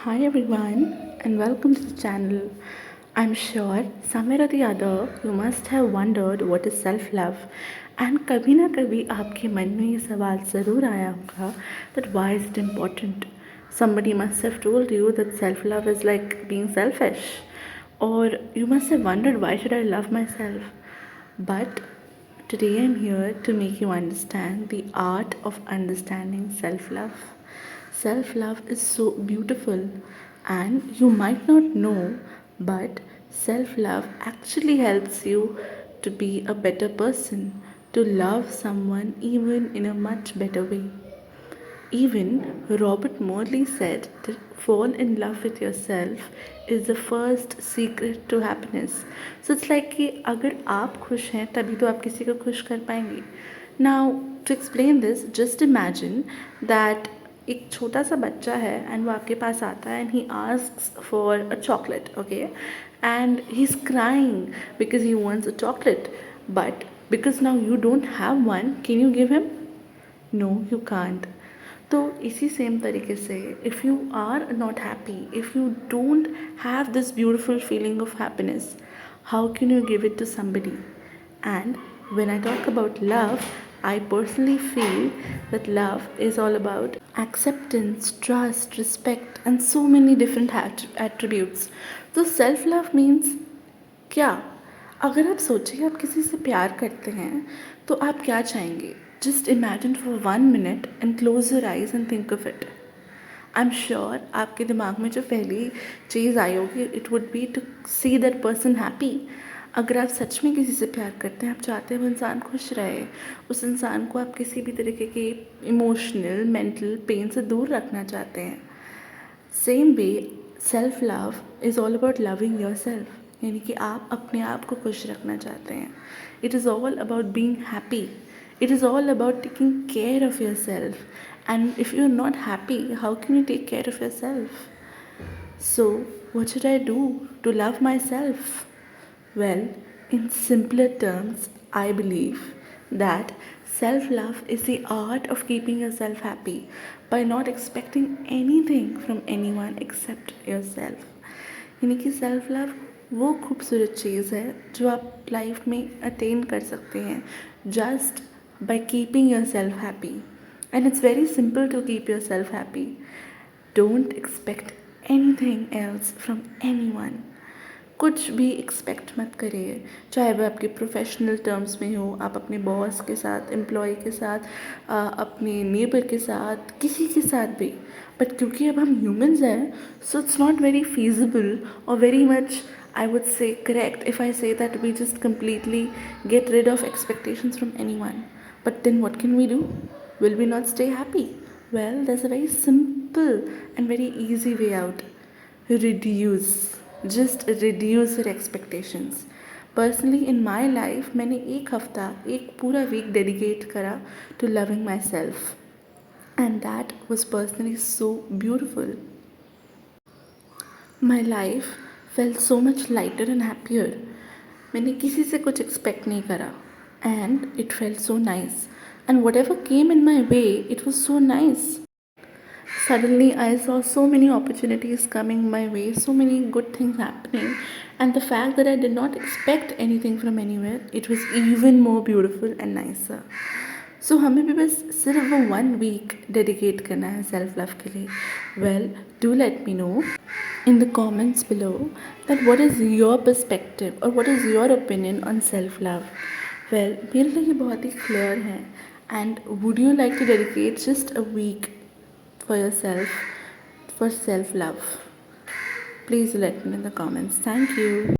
Hi everyone, and welcome to the channel. I'm sure somewhere or the other you must have wondered what is self love, and कभी ना कभी आपके मन में ये सवाल ज़रूर आया होगा that why is it important? Somebody must have told you that self love is like being selfish, or you must have wondered why should I love myself? But today I'm here to make you understand the art of understanding self love. Self love is so beautiful, and you might not know, but self love actually helps you to be a better person, to love someone even in a much better way. Even Robert Morley said that fall in love with yourself is the first secret to happiness. So it's like कि अगर आप खुश हैं तभी तो आप किसी को खुश कर पाएंगे. Now to explain this, just imagine that एक छोटा सा बच्चा है and वो आपके पास आता है and he asks for a chocolate, okay, and he's crying because he wants a chocolate, but because now you don't have one, can you give him? No, you can't. तो इसी सेम तरीके से if you are not happy, if you don't have this beautiful feeling of happiness, how can you give it to somebody? And when I talk about love, I personally feel that love is all about acceptance, trust, respect, and so many different attributes. So self love means क्या? अगर आप सोचिए आप किसी से प्यार करते हैं तो आप क्या चाहेंगे? Just imagine for 1 minute and close your eyes and think of it. I am sure आपके दिमाग में जो पहली चीज़ आई होगी it would be to see that person happy. अगर आप सच में किसी से प्यार करते हैं, आप चाहते हैं वो इंसान खुश रहे, उस इंसान को आप किसी भी तरीके के इमोशनल मेंटल पेन से दूर रखना चाहते हैं. Same way self love is all about loving your self, यानी कि आप अपने आप को खुश रखना चाहते हैं. It is all about being happy. It is all about taking care of yourself. And if you are not happy, how can you take care of yourself? So, what should I do to love myself? Well, in simpler terms, I believe that self love is the art of keeping yourself happy by not expecting anything from anyone except yourself. यानी कि self love वो खूबसूरत चीज़ है जो आप life में attain कर सकते हैं just by keeping yourself happy. And it's very simple to keep yourself happy. Don't expect anything else from anyone. कुछ भी एक्सपेक्ट मत करिए, चाहे वह आपके प्रोफेशनल टर्म्स में हो, आप अपने बॉस के साथ, एम्प्लॉय के साथ, अपने नेबर के साथ, किसी के साथ भी. बट क्योंकि अब हम ह्यूमंस हैं, so it's not very feasible or very much, I would say, correct if I say that we just completely get rid of expectations from anyone. But then what can we do? Will we not stay happy? Well, there's a very simple and very easy way out. Reduce. Just reduce your expectations. Personally in my life मैंने एक हफ्ता, एक पूरा week dedicate करा to loving myself, and that was personally so beautiful. My life felt so much lighter and happier. मैंने किसी से कुछ एक्सपेक्ट नहीं करा, and it felt so nice, and whatever came in my way, it was so nice. Suddenly I saw so many opportunities coming my way, so many good things happening, and the fact that I did not expect anything from anywhere, it was even more beautiful and nicer. So हमें भी बस सिर्फ वो 1 week dedicate करना है self love के लिए. Well, do let me know in the comments below that what is your perspective or what is your opinion on self love. Well, मेरे लिए ये बहुत ही clear है. And would you like to dedicate just a week for yourself, for self love? Please let me know in the comments. Thank you.